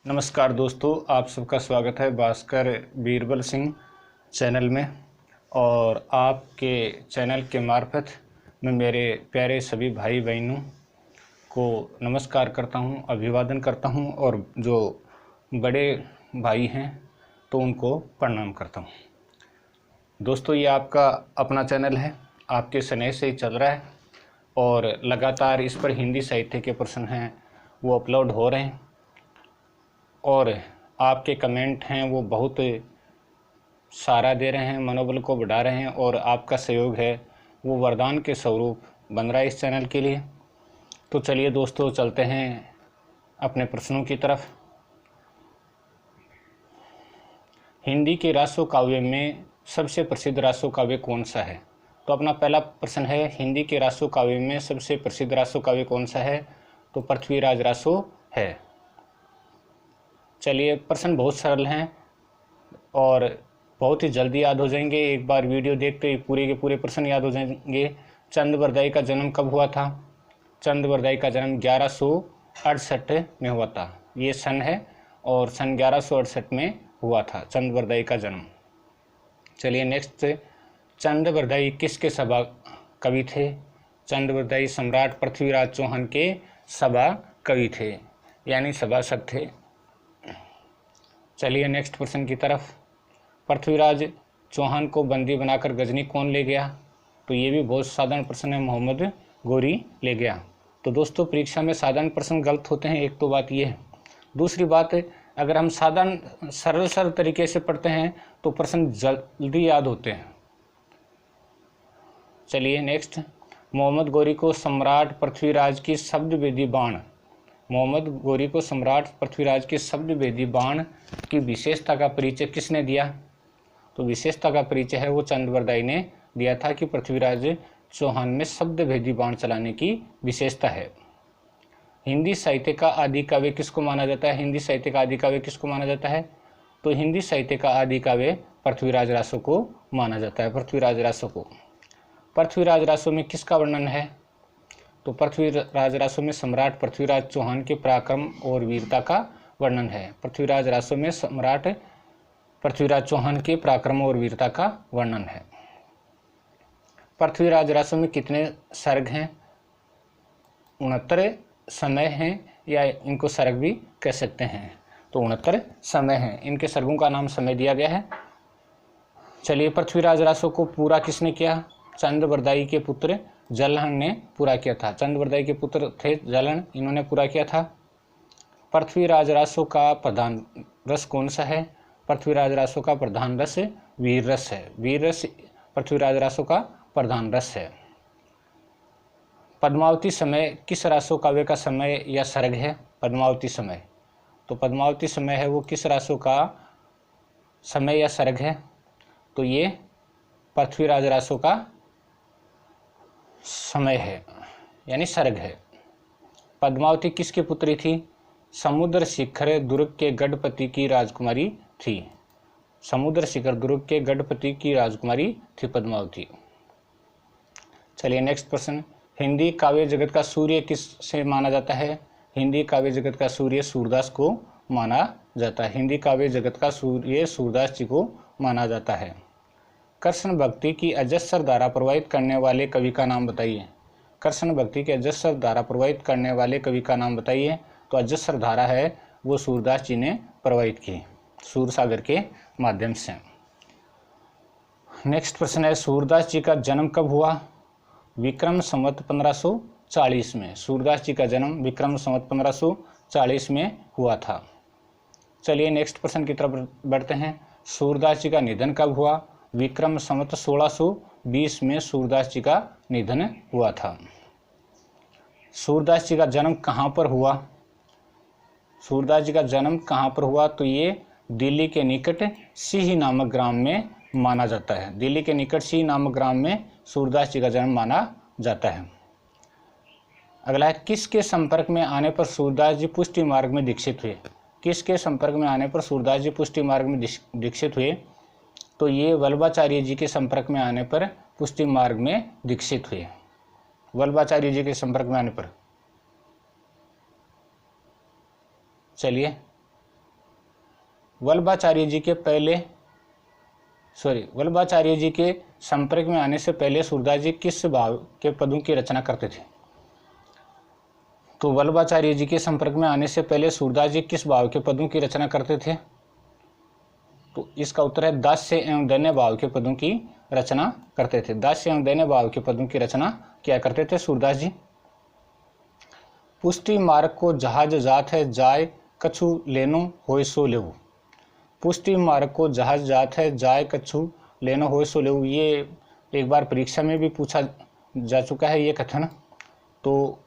नमस्कार दोस्तों, आप सबका स्वागत है भास्कर बीरबल सिंह चैनल में। और आपके चैनल के मार्फत मैं मेरे प्यारे सभी भाई बहनों को नमस्कार करता हूं, अभिवादन करता हूं, और जो बड़े भाई हैं तो उनको प्रणाम करता हूं। दोस्तों, ये आपका अपना चैनल है, आपके स्नेह से ही चल रहा है और लगातार इस पर हिंदी साहित्य के प्रश्न हैं वो अपलोड हो रहे हैं और आपके कमेंट हैं वो बहुत सहारा दे रहे हैं, मनोबल को बढ़ा रहे हैं, और आपका सहयोग है वो वरदान के स्वरूप बन रहा है इस चैनल के लिए। तो चलिए दोस्तों, चलते हैं अपने प्रश्नों की तरफ। हिंदी के रासो काव्य में सबसे प्रसिद्ध रासो काव्य कौन सा है? तो अपना पहला प्रश्न है, हिंदी के रासो काव्य में सबसे प्रसिद्ध रासो काव्य कौन सा है? तो पृथ्वीराज रासो है। चलिए, प्रश्न बहुत सरल हैं और बहुत ही जल्दी याद हो जाएंगे। एक बार वीडियो देखते ही पूरे के पूरे प्रश्न याद हो जाएंगे। चंद्रवरदाई का जन्म कब हुआ था? चंद्रवरदाई का जन्म 1168 में हुआ था। ये सन है और सन 1168 में हुआ था चंद्रवरदाई का जन्म। चलिए नेक्स्ट, चंद्रवरदाई किसके सभा कवि थे? चंद्रवरदाई सम्राट पृथ्वीराज चौहान के सभा कवि थे, यानी सभासद थे। चलिए नेक्स्ट प्रश्न की तरफ। पृथ्वीराज चौहान को बंदी बनाकर गजनी कौन ले गया? तो ये भी बहुत साधारण प्रश्न है, मोहम्मद गोरी ले गया। तो दोस्तों, परीक्षा में साधारण प्रश्न गलत होते हैं, एक तो बात ये है। दूसरी बात है, अगर हम साधारण सरल तरीके से पढ़ते हैं तो प्रश्न जल्दी याद होते हैं। चलिए नेक्स्ट, मोहम्मद गोरी को सम्राट पृथ्वीराज की शब्दवेदी बाण मोहम्मद गोरी को सम्राट पृथ्वीराज के शब्दवेदी बाण की विशेषता का परिचय किसने दिया? तो विशेषता का परिचय है वो चंद्रवरदाई ने दिया था कि पृथ्वीराज चौहान में शब्दभेदी बाण चलाने की विशेषता है। हिंदी साहित्य का आदि काव्य किसको माना जाता है? हिंदी साहित्य का आदि काव्य किसको माना जाता है? तो हिंदी साहित्य का आदि काव्य पृथ्वीराज रासो को माना जाता है। पृथ्वीराज रासो को। पृथ्वीराज रासो में किसका वर्णन है? तो पृथ्वीराज रासो में सम्राट पृथ्वीराज चौहान के पराक्रम और वीरता का वर्णन है। पृथ्वीराज रासो में सम्राट पृथ्वीराज चौहान के पराक्रम और वीरता का वर्णन है। पृथ्वीराज रासो में कितने सर्ग हैं? 69 समय हैं, या इनको सर्ग भी कह सकते हैं। तो 69 समय हैं, इनके सर्गों का नाम समय दिया गया है। चलिए, पृथ्वीराज रासो को पूरा किसने किया? चंद्रवरदाई के पुत्र जलहन ने पूरा किया था। चंद्रवरदाई के पुत्र थे जलहन, इन्होंने पूरा किया था। पृथ्वीराज रासो का प्रधान रस कौन सा है? पृथ्वीराज रासो का प्रधान रस वीर रस है। वीर रस पृथ्वीराज रासो का प्रधान रस है। पद्मावती समय किस रासो काव्य का समय या सर्ग है? पद्मावती समय। तो पद्मावती समय है वो किस रासो का समय या सर्ग है? तो ये पृथ्वीराज रासो का समय है, यानी सर्ग है। पद्मावती किसकी पुत्री थी? समुद्र शिखर दुर्ग के गढ़पति की राजकुमारी थी। समुद्र शिखर दुर्ग के गढ़पति की राजकुमारी थी पद्मावती। चलिए नेक्स्ट प्रश्न, हिंदी काव्य जगत का सूर्य किससे माना जाता है? हिंदी काव्य जगत का सूर्य सूरदास को माना जाता है। हिंदी काव्य जगत का सूर्य सूरदास जी को माना जाता है। कृष्ण भक्ति की अजस्र धारा प्रवाहित करने वाले कवि का नाम बताइए। कृष्ण भक्ति की अजस्र धारा प्रवाहित करने वाले कवि का नाम बताइए। तो अजस्र धारा है वो सूरदास जी ने प्रवाहित की, सूरसागर के माध्यम से। नेक्स्ट प्रश्न है, सूरदास जी का जन्म कब हुआ? विक्रम संवत 1540 में। सूरदास जी का जन्म विक्रम संवत 1540 में हुआ था। चलिए नेक्स्ट प्रश्न की तरफ बढ़ते हैं। सूरदास जी का निधन कब हुआ? विक्रम संवत 1620 में सूरदास जी का निधन हुआ था। सूरदास जी का जन्म कहाँ पर हुआ? सूरदास जी का जन्म कहाँ पर हुआ? तो ये दिल्ली के निकट सिही नामक ग्राम में माना जाता है। दिल्ली के निकट सिही नामक ग्राम में सूरदास जी का जन्म माना जाता है। अगला है, किसके संपर्क में आने पर सूरदास जी पुष्टि मार्ग में दीक्षित हुए? किसके संपर्क में आने पर सूरदास जी पुष्टि मार्ग में दीक्षित हुए? तो ये वल्लभाचार्य जी के संपर्क में आने पर पुष्टि मार्ग में दीक्षित हुए। वल्लभाचार्य जी के संपर्क में आने पर। चलिए वल्लभाचार्य जी के संपर्क में आने से पहले सूरदास जी किस भाव के पदों की रचना करते थे? तो वल्लभाचार्य जी के संपर्क में आने से पहले सूरदास जी किस भाव के पदों की रचना करते थे? तो इसका उत्तर है दास्य एवं दैन्य भाव के पदों की रचना करते थे। दास्य एवं दैन्य भाव के पदों की रचना क्या करते थे सूरदास जी? पुष्टि मार्ग को जहाज जात है जाय कछु लेनो होय सो लेऊ। पुष्टि मार्ग को जहाज जात है जाय कछु लेनो होय सो लेऊ, ये एक बार परीक्षा में भी पूछा जा चुका है ये कथन। तो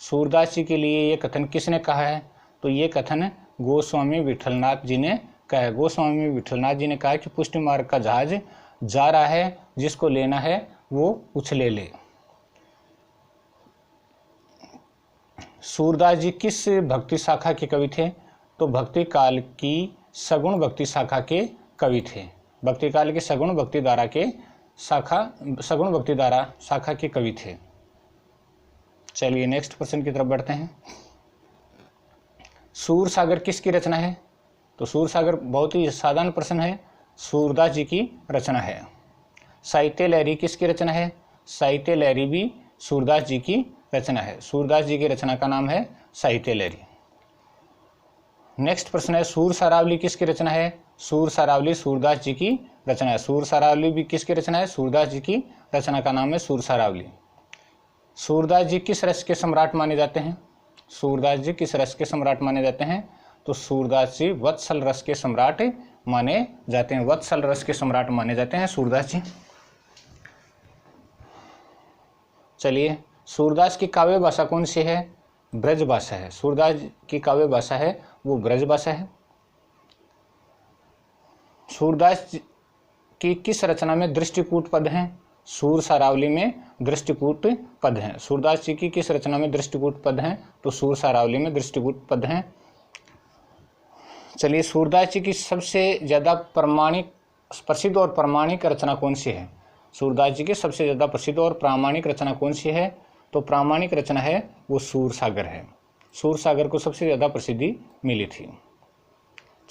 सूरदास जी के लिए ये कथन किसने कहा है? तो ये कथन गोस्वामी विठलनाथ जी ने कहा है। गोस्वामी विठलनाथ जी ने कहा कि पुष्टि मार्ग का जहाज जा रहा है, जिसको लेना है वो उछले ले। सूरदास जी किस भक्ति शाखा के कवि थे? तो भक्ति काल की सगुण भक्ति शाखा के कवि थे। भक्ति काल के सगुण भक्ति धारा शाखा के कवि थे। चलिए नेक्स्ट क्वेश्चन की तरफ बढ़ते हैं। सूर सागर किसकी रचना है? तो सूर सागर बहुत ही साधारण प्रश्न है, सूरदास जी की रचना है। साहित्य लहरी किसकी रचना है? साहित्य लहरी भी सूरदास जी की रचना है। सूरदास जी की रचना का नाम है साहित्य लहरी। नेक्स्ट प्रश्न है, सूर सारावली किसकी रचना है? सूर सारावली सूरदास जी की रचना है। सूर सारावली भी किसकी रचना है? सूरदास जी की रचना का नाम है सूर सारावली। सूरदास जी किस रस के सम्राट माने जाते हैं? सूरदास जी किस रस के सम्राट माने जाते हैं? तो सूरदास जी वत्सल रस के सम्राट माने जाते हैं। वत्सल रस के सम्राट माने जाते हैं सूरदास जी। चलिए, सूरदास की काव्य भाषा कौन सी है? ब्रज भाषा है। सूरदास की काव्य भाषा है वो ब्रज भाषा है। सूरदास की किस रचना में दृष्टिकूट पद हैं? सूर सारावली में दृष्टिकूट पद हैं। सूरदास जी की किस रचना में दृष्टिकूट पद हैं? तो सूर सारावली में दृष्टिकूट पद हैं। चलिए, सूरदास जी की सबसे ज़्यादा प्रसिद्ध और प्रामाणिक रचना कौन सी है? सूरदास जी की सबसे ज़्यादा प्रसिद्ध और प्रामाणिक रचना कौन सी है? तो प्रामाणिक रचना है वो सूर सागर है। सूर सागर को सबसे ज़्यादा प्रसिद्धि मिली थी।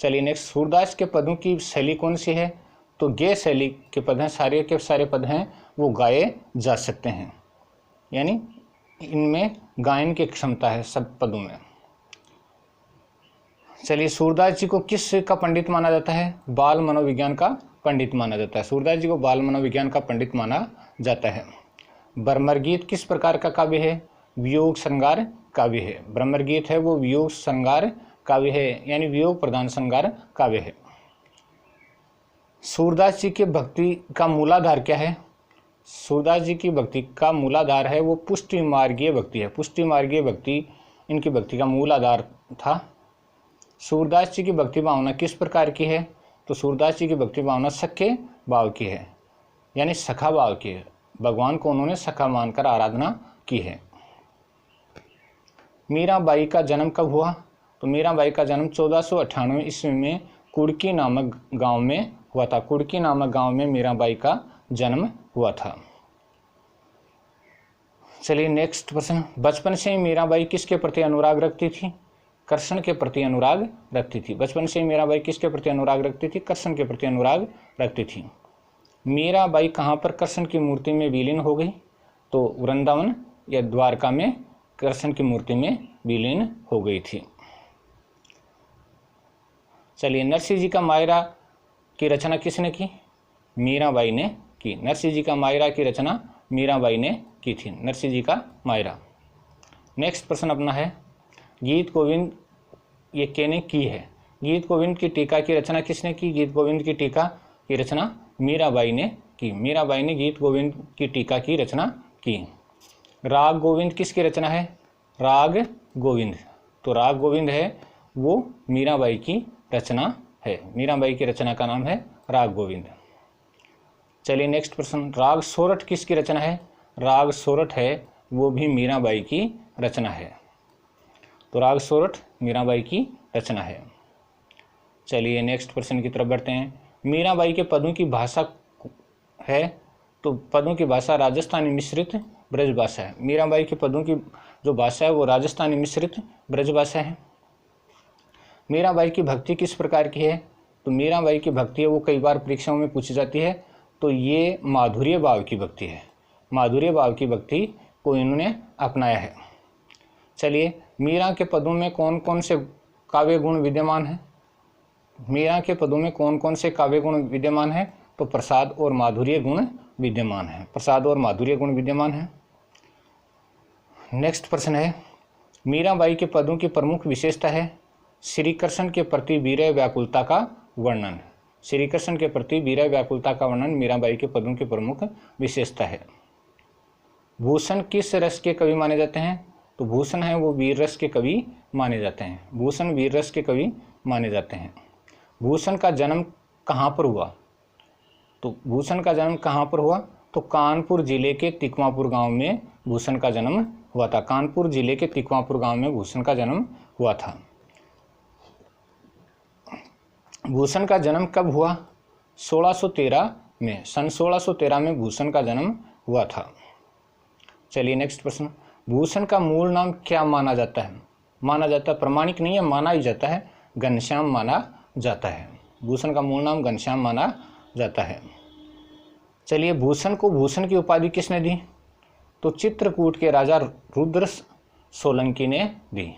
चलिए नेक्स्ट, सूरदास के पदों की शैली कौन सी है? तो गेय शैली के पद हैं, सारे के सारे पद हैं वो गाए जा सकते हैं, यानी इनमें गायन की क्षमता है सब पदों में। चलिए, सूरदास जी को किस का पंडित माना जाता है? बाल मनोविज्ञान का पंडित माना जाता है। सूरदास जी को बाल मनोविज्ञान का पंडित माना जाता है। भ्रमर गीत किस प्रकार का काव्य है? वियोग श्रृंगार काव्य है। भ्रमर गीत है वो वियोग श्रृंगार काव्य है, यानी वियोग प्रधान श्रृंगार काव्य है। सूरदास जी के भक्ति का मूलाधार क्या है? सूरदास जी की भक्ति का मूलाधार है वो पुष्टि मार्गीय भक्ति है। पुष्टि मार्गीय भक्ति इनकी भक्ति का मूल आधार था। सूरदास जी की भक्ति भावना किस प्रकार की है? तो सूरदास जी की भक्ति भावना सखे भाव की है, यानी सखा भाव की है। भगवान को उन्होंने सखा मानकर आराधना की है। मीराबाई का जन्म कब हुआ? तो मीराबाई का जन्म 1498 ईस्वी में कुड़की नामक गांव में हुआ था। कुड़की नामक गांव में मीराबाई का जन्म हुआ था। चलिए नेक्स्ट प्रश्न, बचपन से ही मीराबाई किसके प्रति अनुराग रखती थी? कृष्ण के प्रति अनुराग रखती थी। बचपन से ही मीराबाई किसके प्रति अनुराग रखती थी? कृष्ण के प्रति अनुराग रखती थी। मीराबाई कहाँ पर कृष्ण की मूर्ति में विलीन हो गई? तो वृंदावन या द्वारका में कृष्ण की मूर्ति में विलीन हो गई थी। चलिए, नरसिंह जी का मायरा की रचना किसने की? मीराबाई ने की। नरसिंह जी का मायरा की रचना मीराबाई ने की थी। नरसिंह जी का मायरा। नेक्स्ट प्रश्न अपना है, गीत गोविंद ये किसने की है? गीत गोविंद की टीका की रचना किसने की? गीत गोविंद की टीका की रचना मीराबाई ने की। मीराबाई ने गीत गोविंद की टीका की रचना की। राग गोविंद किसकी रचना है? राग गोविंद, तो राग गोविंद है वो मीराबाई की रचना है। मीराबाई की रचना का नाम है राग गोविंद। चलिए नेक्स्ट प्रश्न, राग सोरठ किसकी रचना है? राग सोरठ है वो भी मीराबाई की रचना है। तो राग सोरठ मीराबाई की रचना है। चलिए नेक्स्ट प्रश्न की तरफ बढ़ते हैं। मीराबाई के पदों की भाषा है, तो पदों की भाषा राजस्थानी मिश्रित ब्रज भाषा है। मीराबाई के पदों की जो भाषा है वो राजस्थानी मिश्रित ब्रज भाषा है। मीराबाई की भक्ति किस प्रकार की है? तो मीराबाई की भक्ति है वो कई बार परीक्षाओं में पूछी जाती है। तो ये माधुर्य भाव की भक्ति है, माधुर्य भाव की भक्ति को इन्होंने अपनाया है। चलिए, मीरा के पदों में कौन कौन से काव्य गुण विद्यमान हैं? मीरा के पदों में कौन कौन से काव्य गुण विद्यमान हैं? तो प्रसाद और माधुर्य गुण विद्यमान है, प्रसाद और माधुर्य गुण विद्यमान है। नेक्स्ट प्रश्न है, मीराबाई के पदों की प्रमुख विशेषता है श्री कृष्ण के प्रति वीर्य व्याकुलता का वर्णन। श्री कृष्ण के प्रति वीर्य व्याकुलता का वर्णन मीराबाई के पदों की प्रमुख विशेषता है। भूषण किस रस के कवि माने जाते हैं? तो भूषण है वो वीर रस के कवि माने जाते हैं, भूषण वीर रस के कवि माने जाते हैं। भूषण का जन्म कहाँ पर हुआ? तो भूषण का जन्म कहाँ पर हुआ? तो कानपुर जिले के तिकवापुर गांव में भूषण का जन्म हुआ था। कानपुर जिले के तिकवापुर गांव में भूषण का जन्म हुआ था। भूषण का जन्म कब हुआ? 1613 में, सन 1613 में भूषण का जन्म हुआ था। चलिए नेक्स्ट प्रश्न, भूषण का मूल नाम क्या माना जाता है? माना जाता है, प्रमाणिक नहीं है, माना ही जाता है, घनश्याम माना जाता है। भूषण का मूल नाम घनश्याम माना जाता है। चलिए, भूषण को भूषण की उपाधि किसने दी? तो चित्रकूट के राजा रुद्र सोलंकी ने दी।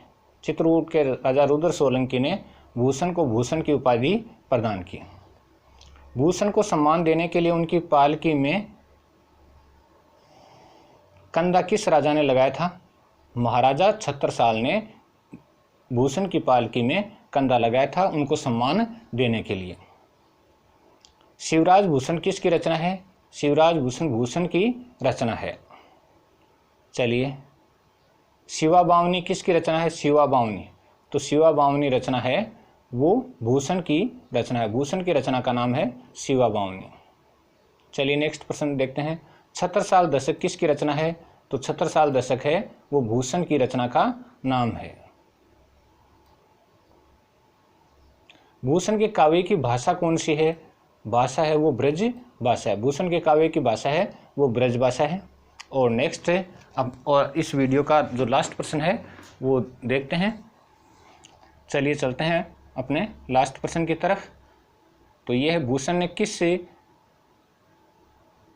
चित्रकूट के राजा रुद्र सोलंकी ने भूषण को भूषण की उपाधि प्रदान की। भूषण को सम्मान देने के लिए उनकी पालकी में कंधा किस राजा ने लगाया था? महाराजा छत्रसाल ने भूषण की पालकी में कंधा लगाया था उनको सम्मान देने के लिए। शिवराज भूषण किसकी रचना है? शिवराज भूषण भूषण की रचना है। चलिए, शिवा बावनी किसकी रचना है? शिवा बावनी, तो शिवा बावनी रचना है वो भूषण की रचना है, भूषण की रचना का नाम है शिवा बावनी। चलिए नेक्स्ट प्रश्न देखते हैं, छत्रसाल दशक किसकी रचना है? तो छत्रसाल दशक है वो भूषण की रचना का नाम है। भूषण के काव्य की भाषा कौन सी है? भाषा है वो ब्रज भाषा है। भूषण के काव्य की भाषा है वो ब्रज भाषा है। और नेक्स्ट है अब, और इस वीडियो का जो लास्ट प्रश्न है वो देखते हैं। चलिए चलते हैं अपने लास्ट प्रश्न की तरफ। तो ये है, भूषण ने किस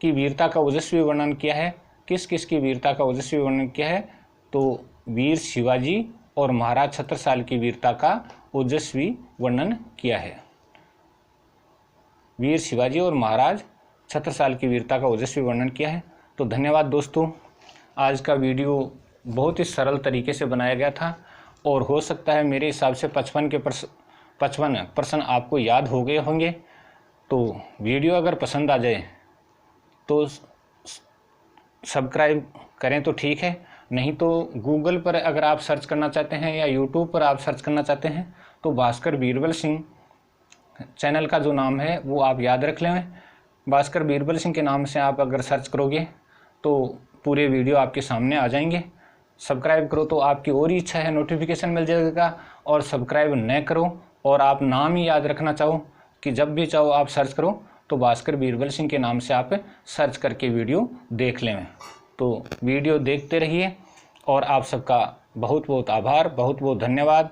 की वीरता का ओजस्वी वर्णन किया है? किस किस की वीरता का ओजस्वी वर्णन किया है? तो वीर शिवाजी और महाराज छत्रसाल की वीरता का ओजस्वी वर्णन किया है। वीर शिवाजी और महाराज छत्रसाल की वीरता का ओजस्वी वर्णन किया है। तो धन्यवाद दोस्तों, आज का वीडियो बहुत ही सरल तरीके से बनाया गया था और हो सकता है मेरे हिसाब से 55 प्रश्न आपको याद हो गए होंगे। तो वीडियो अगर पसंद आ जाए तो सब्सक्राइब करें तो ठीक है, नहीं तो गूगल पर अगर आप सर्च करना चाहते हैं या यूट्यूब पर आप सर्च करना चाहते हैं तो भास्कर बीरबल सिंह चैनल का जो नाम है वो आप याद रख लें। भास्कर बीरबल सिंह के नाम से आप अगर सर्च करोगे तो पूरे वीडियो आपके सामने आ जाएंगे। सब्सक्राइब करो तो आपकी और ही इच्छा है, नोटिफिकेशन मिल जाएगा। और सब्सक्राइब न करो और आप नाम ही याद रखना चाहो कि जब भी चाहो आप सर्च करो तो भास्कर बीरबल सिंह के नाम से आप सर्च करके वीडियो देख लें। तो वीडियो देखते रहिए और आप सबका बहुत बहुत आभार, बहुत बहुत धन्यवाद।